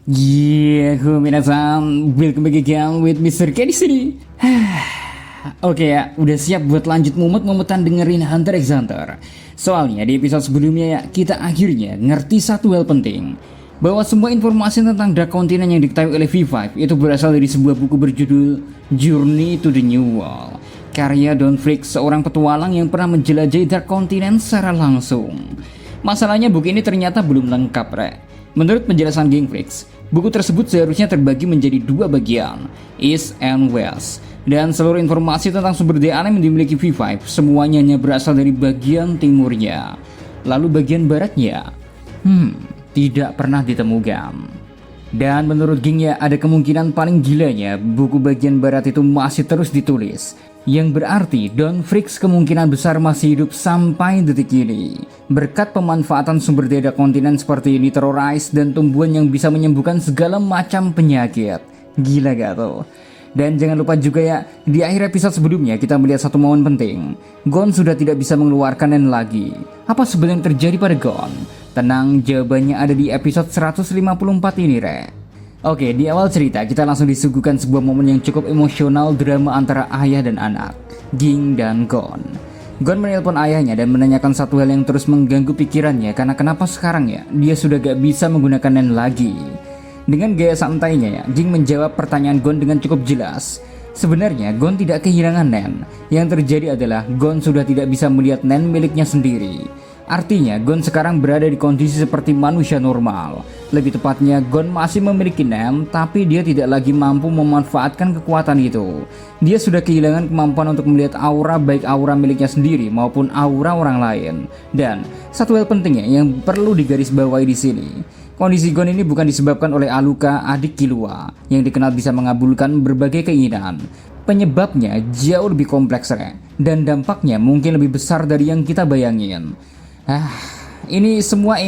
Yeah, minasan, welcome back again with Mr. K di sini. Oke ya, udah siap buat lanjut mumet-mumetan dengerin Hunter x Hunter. Soalnya di episode sebelumnya ya, kita akhirnya ngerti satu hal penting, bahwa semua informasi tentang Dark Continent yang diketahui oleh V5 itu berasal dari sebuah buku berjudul Journey to the New World, karya Don Freak, seorang petualang yang pernah menjelajahi Dark Continent secara langsung. Masalahnya buku ini ternyata belum lengkap, Rek. Menurut penjelasan Geng Freaks, buku tersebut seharusnya terbagi menjadi dua bagian, East and West. Dan seluruh informasi tentang sumber daya alam yang dimiliki V5 semuanya hanya berasal dari bagian timurnya. Lalu bagian baratnya, tidak pernah ditemukan. Dan menurut Ging ya, ada kemungkinan paling gilanya buku bagian barat itu masih terus ditulis, yang berarti Don Freaks kemungkinan besar masih hidup sampai detik ini. Berkat pemanfaatan sumber daya kontinen seperti Nitrorize dan tumbuhan yang bisa menyembuhkan segala macam penyakit. Gila gak tuh? Dan jangan lupa juga ya, di akhir episode sebelumnya kita melihat satu momen penting. Gon sudah tidak bisa mengeluarkan Nen lagi. Apa sebenarnya terjadi pada Gon? Tenang, jawabannya ada di episode 154 ini, Rek. Oke, di awal cerita kita langsung disuguhkan sebuah momen yang cukup emosional, drama antara ayah dan anak, Ging dan Gon. Gon menelpon ayahnya dan menanyakan satu hal yang terus mengganggu pikirannya, karena kenapa sekarang ya dia sudah gak bisa menggunakan Nen lagi. Dengan gaya santainya ya, Ging menjawab pertanyaan Gon dengan cukup jelas. Sebenarnya Gon tidak kehilangan Nen, yang terjadi adalah Gon sudah tidak bisa melihat Nen miliknya sendiri. Artinya Gon sekarang berada di kondisi seperti manusia normal. Lebih tepatnya Gon masih memiliki Nen, tapi dia tidak lagi mampu memanfaatkan kekuatan itu. Dia sudah kehilangan kemampuan untuk melihat aura, baik aura miliknya sendiri maupun aura orang lain. Dan satu hal pentingnya yang perlu digarisbawahi di sini, kondisi Gon ini bukan disebabkan oleh Aluka, adik Killua, yang dikenal bisa mengabulkan berbagai keinginan. Penyebabnya jauh lebih kompleks, dan dampaknya mungkin lebih besar dari yang kita bayangin. Ini semua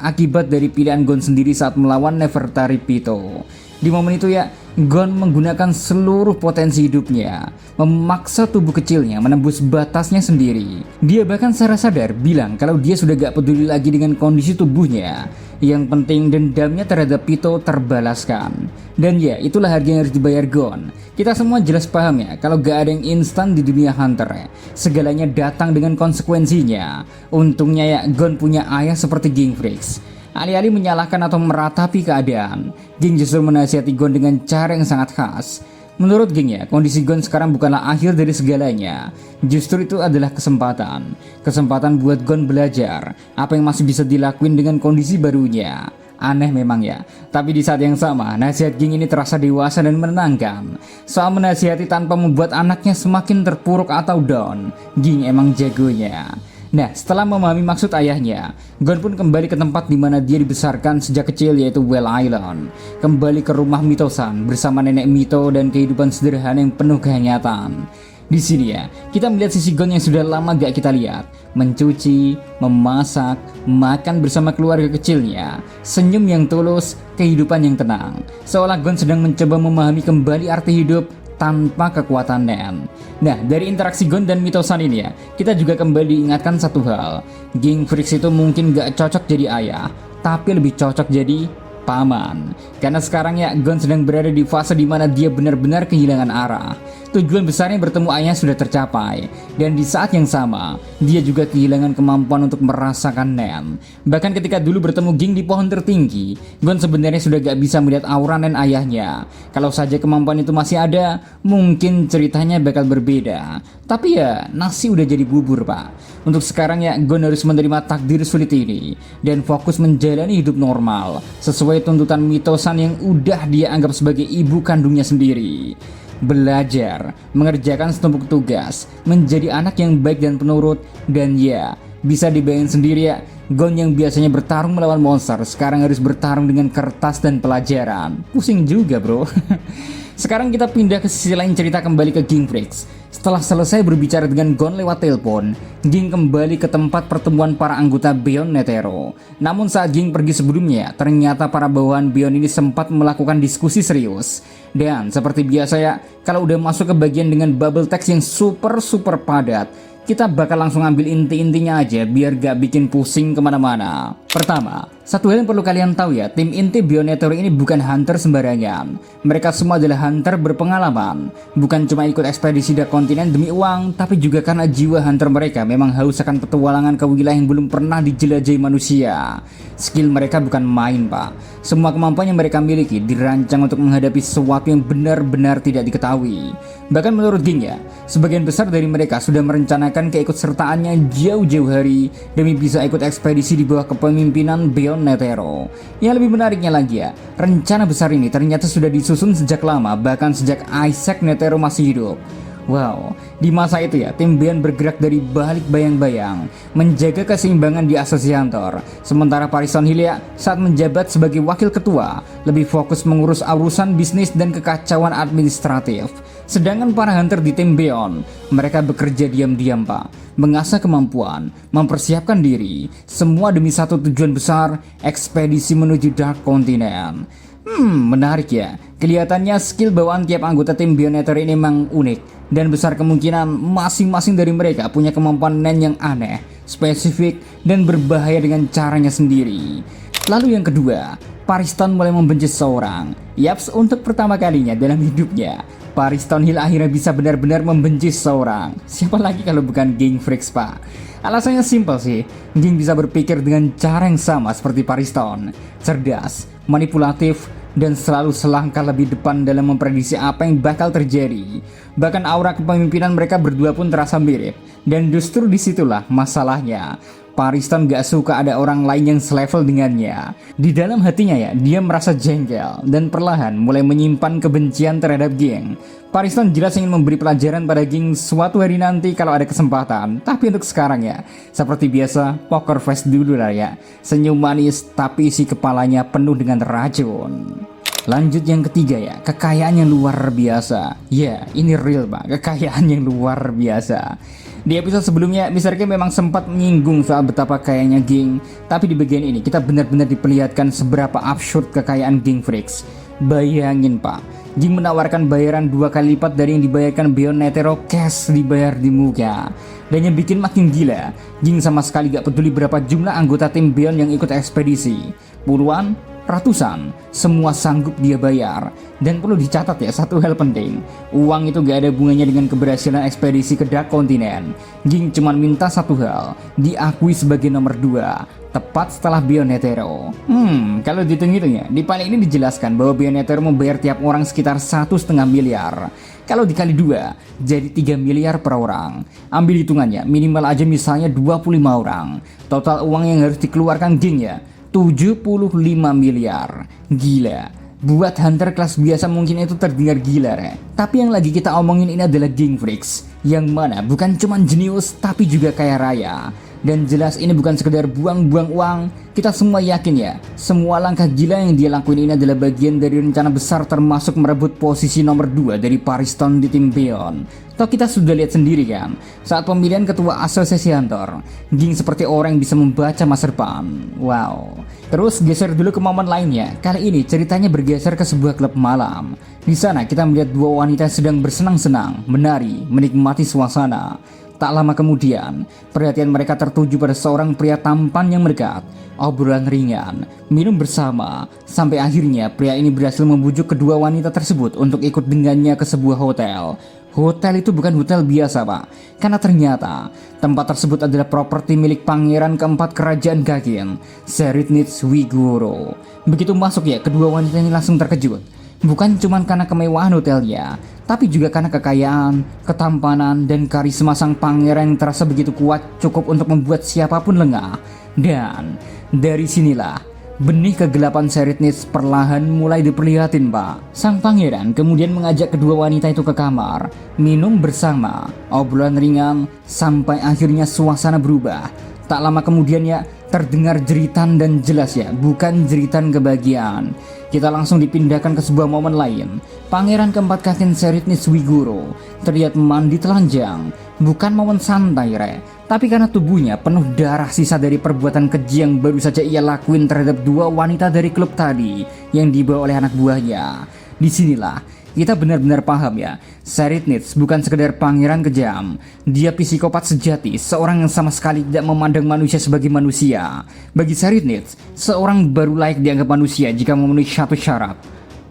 akibat dari pilihan Gon sendiri saat melawan Nefertari Pito. Di momen itu ya, Gon menggunakan seluruh potensi hidupnya, memaksa tubuh kecilnya menembus batasnya sendiri. Dia bahkan secara sadar bilang kalau dia sudah gak peduli lagi dengan kondisi tubuhnya. Yang penting dendamnya terhadap Pito terbalaskan. Dan ya, itulah harga yang harus dibayar Gon. Kita semua jelas paham ya, kalau gak ada yang instan di dunia Hunter ya. Segalanya datang dengan konsekuensinya. Untungnya ya, Gon punya ayah seperti Ging Freaks. Alih-alih menyalahkan atau meratapi keadaan, Ging justru menasihati Gon dengan cara yang sangat khas. Menurut Ging ya, kondisi Gon sekarang bukanlah akhir dari segalanya. Justru itu adalah kesempatan. Kesempatan buat Gon belajar apa yang masih bisa dilakuin dengan kondisi barunya. Aneh memang ya, tapi di saat yang sama nasihat Ging ini terasa dewasa dan menenangkan. Soal menasihati tanpa membuat anaknya semakin terpuruk atau down, Ging emang jagonya. Nah, setelah memahami maksud ayahnya, Gon pun kembali ke tempat di mana dia dibesarkan sejak kecil, yaitu Well Island. Kembali ke rumah Mito-san bersama nenek Mito dan kehidupan sederhana yang penuh kehangatan. Di sini ya, kita melihat sisi Gon yang sudah lama gak kita lihat. Mencuci, memasak, makan bersama keluarga kecilnya, senyum yang tulus, kehidupan yang tenang. Seolah Gon sedang mencoba memahami kembali arti hidup tanpa kekuatan Nen. Nah, dari interaksi Gon dan Mito-san ini ya, kita juga kembali ingatkan satu hal. Ging Freaks itu mungkin gak cocok jadi ayah, tapi lebih cocok jadi paman. Karena sekarang ya, Gon sedang berada di fase dimana dia benar-benar kehilangan arah. Tujuan besarnya bertemu ayahnya sudah tercapai, dan di saat yang sama dia juga kehilangan kemampuan untuk merasakan Nen. Bahkan ketika dulu bertemu Ging di pohon tertinggi, Gon sebenarnya sudah gak bisa melihat aura Nen ayahnya. Kalau saja kemampuan itu masih ada, mungkin ceritanya bakal berbeda. Tapi ya, nasi udah jadi bubur, Pak. Untuk sekarang ya, Gon harus menerima takdir sulit ini dan fokus menjalani hidup normal sesuai tuntutan Mito-san yang udah dia anggap sebagai ibu kandungnya sendiri. Belajar, mengerjakan setumpuk tugas, menjadi anak yang baik dan penurut. Dan ya, bisa dibayangin sendiri ya, Gon yang biasanya bertarung melawan monster sekarang harus bertarung dengan kertas dan pelajaran. Pusing juga, bro. Sekarang kita pindah ke sisi lain cerita, kembali ke Ging Freaks. Setelah selesai berbicara dengan Gon lewat telepon, Ging kembali ke tempat pertemuan para anggota Beyond Netero. Namun saat Ging pergi sebelumnya, ternyata para bawahan Beyond ini sempat melakukan diskusi serius. Dan seperti biasa ya, kalau udah masuk ke bagian dengan bubble text yang super padat, kita bakal langsung ambil inti-intinya aja biar gak bikin pusing kemana-mana. Pertama, Satu hal yang perlu kalian tahu ya, tim inti Bioneteor ini bukan hunter sembarangan. Mereka semua adalah hunter berpengalaman. Bukan cuma ikut ekspedisi Dark Continent demi uang, tapi juga karena jiwa hunter mereka memang haus akan petualangan ke wilayah yang belum pernah dijelajahi manusia. Skill mereka bukan main, Pak. Semua kemampuan yang mereka miliki dirancang untuk menghadapi sesuatu yang benar-benar tidak diketahui. Bahkan menurut Ging ya, sebagian besar dari mereka sudah merencanakan keikutsertaannya jauh-jauh hari demi bisa ikut ekspedisi di bawah kepemimpinan Bionetero. Yang lebih menariknya lagi ya, rencana besar ini ternyata sudah disusun sejak lama, bahkan sejak Isaac Netero masih hidup. Wow, di masa itu ya, tim Bion bergerak dari balik bayang-bayang, menjaga keseimbangan di Asosiator. Sementara Pariston Hill ya, saat menjabat sebagai wakil ketua, lebih fokus mengurus urusan bisnis dan kekacauan administratif. Sedangkan para hunter di tim Bion, mereka bekerja diam-diam, Pak, mengasah kemampuan, mempersiapkan diri, semua demi satu tujuan besar, ekspedisi menuju Dark Continent. Menarik ya. Kelihatannya skill bawaan tiap anggota tim Bioneter ini memang unik, dan besar kemungkinan masing-masing dari mereka punya kemampuan yang aneh, spesifik, dan berbahaya dengan caranya sendiri. Lalu yang kedua, Pariston mulai membenci seseorang. Yaps, untuk pertama kalinya dalam hidupnya, Pariston Hill akhirnya bisa benar-benar membenci seseorang. Siapa lagi kalau bukan Ging Freaks, Pak? Alasannya simpel sih, Ging bisa berpikir dengan cara yang sama seperti Pariston. Cerdas, manipulatif, dan selalu selangkah lebih depan dalam memprediksi apa yang bakal terjadi. Bahkan aura kepemimpinan mereka berdua pun terasa mirip. Dan justru disitulah masalahnya. Pariston gak suka ada orang lain yang selevel dengannya. Di dalam hatinya ya, dia merasa jengkel dan perlahan mulai menyimpan kebencian terhadap Ging. Pariston jelas ingin memberi pelajaran pada Ging suatu hari nanti kalau ada kesempatan. Tapi untuk sekarang ya, seperti biasa, poker face dulu lah ya. Senyum manis tapi isi kepalanya penuh dengan racun. Lanjut yang ketiga ya, kekayaan yang luar biasa. Ya, ini real Pak, kekayaan yang luar biasa. Di episode sebelumnya, Mr. K memang sempat menyinggung soal betapa kayanya Ging. Tapi di bagian ini, kita benar-benar diperlihatkan seberapa absurd kekayaan Ging Freaks. Bayangin Pak, Ging menawarkan bayaran 2 kali lipat dari yang dibayarkan Bionetero cash dibayar di muka. Dan yang bikin makin gila, Ging sama sekali gak peduli berapa jumlah anggota tim Bion yang ikut ekspedisi. Puluhan, ratusan, semua sanggup dia bayar. Dan perlu dicatat ya satu hal penting, uang itu gak ada hubungannya dengan keberhasilan ekspedisi ke Dark Continent. Ging cuma minta satu hal, diakui sebagai nomor 2, tepat setelah Bionetero. Kalau dihitung-hitung ya, di panel ini dijelaskan bahwa Bionetero membayar tiap orang sekitar 1,5 miliar. Kalau dikali 2, jadi 3 miliar per orang. Ambil hitungannya, minimal aja misalnya 25 orang. Total uang yang harus dikeluarkan Ging ya, 75 miliar. Gila. Buat hunter kelas biasa mungkin itu terdengar gila ya. Tapi yang lagi kita omongin ini adalah Ging Freaks, yang mana bukan cuma jenius tapi juga kaya raya. Dan jelas ini bukan sekedar buang-buang uang. Kita semua yakin ya, semua langkah gila yang dia lakuin ini adalah bagian dari rencana besar, termasuk merebut posisi nomor 2 dari Pariston di tim Bion. Toh kita sudah lihat sendiri kan, saat pemilihan ketua asosiasi hunter, Ging seperti orang yang bisa membaca masa depan. Wow. Terus geser dulu ke momen lainnya. Kali ini ceritanya bergeser ke sebuah klub malam. Di sana kita melihat 2 wanita sedang bersenang-senang, menari, menikmati suasana. Tak lama kemudian, perhatian mereka tertuju pada seorang pria tampan yang mendekat. Obrolan ringan, minum bersama, sampai akhirnya pria ini berhasil membujuk kedua wanita tersebut untuk ikut dengannya ke sebuah hotel. Hotel itu bukan hotel biasa Pak, karena ternyata tempat tersebut adalah properti milik pangeran keempat kerajaan Gagin, Seritnitz Wigoro. Begitu masuk ya, kedua wanita ini langsung terkejut. Bukan cuma karena kemewahan hotelnya, tapi juga karena kekayaan, ketampanan, dan karisma sang pangeran yang terasa begitu kuat, cukup untuk membuat siapapun lengah. Dan dari sinilah benih kegelapan Seritnitz perlahan mulai diperlihatin Pak. Sang pangeran kemudian mengajak kedua wanita itu ke kamar, minum bersama, obrolan ringan, sampai akhirnya suasana berubah. Tak lama kemudian ya, terdengar jeritan dan jelas ya, bukan jeritan kebahagiaan. Kita langsung dipindahkan ke sebuah momen lain. Pangeran keempat Kakin Seritnitz Wigoro terlihat mandi telanjang. Bukan momen santai tapi karena tubuhnya penuh darah sisa dari perbuatan keji yang baru saja ia lakuin terhadap 2 wanita dari klub tadi yang dibawa oleh anak buahnya. Disinilah kita benar-benar paham ya, Seritnitz bukan sekedar pangeran kejam. Dia psikopat sejati, seorang yang sama sekali tidak memandang manusia sebagai manusia. Bagi Seritnitz, seorang baru layak dianggap manusia jika memenuhi satu syarat,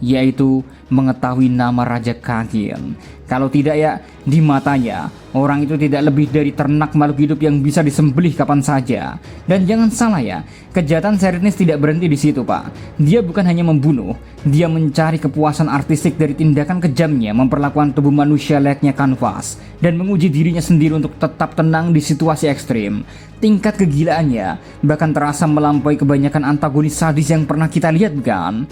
yaitu mengetahui nama Raja Kakin. Kalau tidak ya, di matanya, orang itu tidak lebih dari ternak makhluk hidup yang bisa disembelih kapan saja. Dan jangan salah ya, kejahatan Seritnitz tidak berhenti di situ, Pak. Dia bukan hanya membunuh, dia mencari kepuasan artistik dari tindakan kejamnya memperlakukan tubuh manusia layaknya kanvas dan menguji dirinya sendiri untuk tetap tenang di situasi ekstrim. Tingkat kegilaannya bahkan terasa melampaui kebanyakan antagonis sadis yang pernah kita lihat, bukan?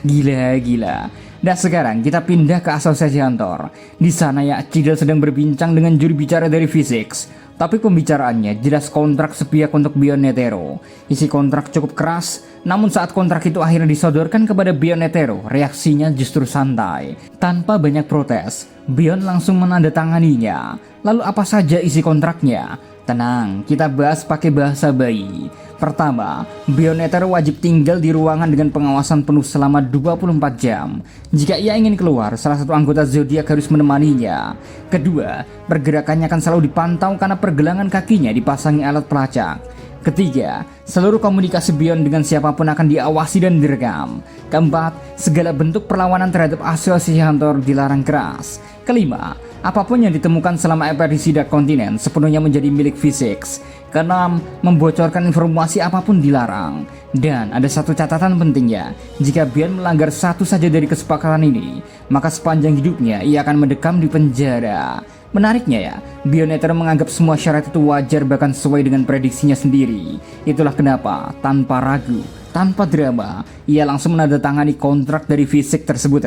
Gila. Dan sekarang kita pindah ke Asosiasi Hunter. Di sana ya, Cidel sedang berbincang dengan juru bicara dari Physics. Tapi pembicaraannya jelas kontrak sepihak untuk Beyond Netero. Isi kontrak cukup keras, namun saat kontrak itu akhirnya disodorkan kepada Beyond Netero, reaksinya justru santai. Tanpa banyak protes, Beyond langsung menandatanganinya. Lalu apa saja isi kontraknya? Tenang, kita bahas pakai bahasa bayi. Pertama, Beyond Netero wajib tinggal di ruangan dengan pengawasan penuh selama 24 jam. Jika ia ingin keluar, salah satu anggota zodiak harus menemaninya. Kedua, pergerakannya akan selalu dipantau karena pergelangan kakinya dipasangi alat pelacak. Ketiga, seluruh komunikasi Beyond dengan siapapun akan diawasi dan direkam. Keempat, segala bentuk perlawanan terhadap Asosiasi Hunter dilarang keras. Kelima, apapun yang ditemukan selama ekspedisi Dark Continent sepenuhnya menjadi milik Physics. Keenam, membocorkan informasi apapun dilarang. Dan ada satu catatan pentingnya, jika Beyond melanggar satu saja dari kesepakatan ini, maka sepanjang hidupnya ia akan mendekam di penjara. Menariknya ya, Beyond Netero menganggap semua syarat itu wajar bahkan sesuai dengan prediksinya sendiri. Itulah kenapa, tanpa ragu, tanpa drama, ia langsung menandatangani kontrak dari Physics tersebut,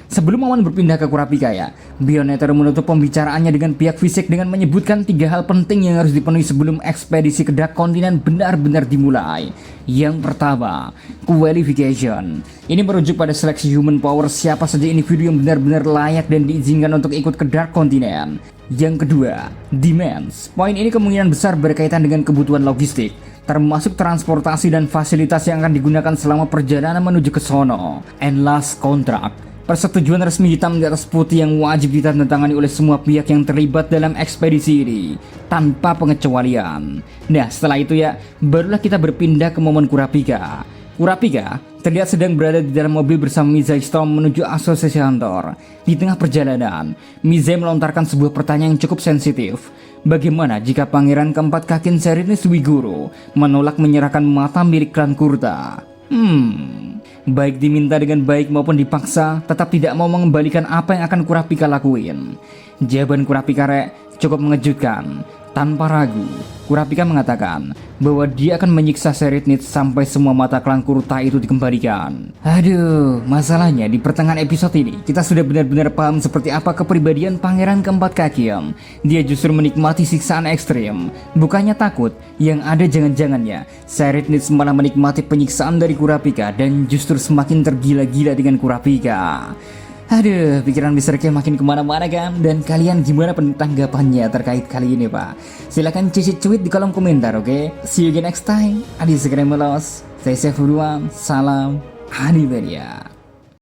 Sebelum momen berpindah ke Kurapika ya, Beyond Netero menutup pembicaraannya dengan pihak Physics dengan menyebutkan 3 hal penting yang harus dipenuhi sebelum ekspedisi ke Dark Continent benar-benar dimulai. Yang pertama, qualification. Ini merujuk pada seleksi human power, siapa saja individu yang benar-benar layak dan diizinkan untuk ikut ke Dark Continent. Yang kedua, demands. Poin ini kemungkinan besar berkaitan dengan kebutuhan logistik, termasuk transportasi dan fasilitas yang akan digunakan selama perjalanan menuju ke sono. And last, contract. Persetujuan resmi hitam di atas putih yang wajib ditandatangani oleh semua pihak yang terlibat dalam ekspedisi ini, tanpa pengecualian. Nah, setelah itu ya, barulah kita berpindah ke momen Kurapika. Kurapika terlihat sedang berada di dalam mobil bersama Mizai Storm menuju Asosiasi Hunter. Di tengah perjalanan, Mizai melontarkan sebuah pertanyaan yang cukup sensitif. Bagaimana jika pangeran keempat Kakin Seritnitz Wiguro menolak menyerahkan mata milik klan Kurta? Baik diminta dengan baik maupun dipaksa, tetap tidak mau mengembalikan apa yang akan Kurapika lakuin. Jawaban Kurapika cukup mengejutkan. Tanpa ragu, Kurapika mengatakan bahwa dia akan menyiksa Seritnitz sampai semua mata klan Kurta itu dikembalikan. Aduh, masalahnya di pertengahan episode ini kita sudah benar-benar paham seperti apa kepribadian pangeran keempat Kakin. Dia justru menikmati siksaan ekstrim, bukannya takut. Yang ada jangan-jangannya Seritnitz malah menikmati penyiksaan dari Kurapika dan justru semakin tergila-gila dengan Kurapika. Aduh, pikiran Mr. K makin kemana-mana kan? Dan kalian gimana tanggapannya terkait kali ini, Pak? Silahkan cicit cuit di kolom komentar, oke? See you again next time. Adi segera melos. Stay safe everyone. Salam Animania.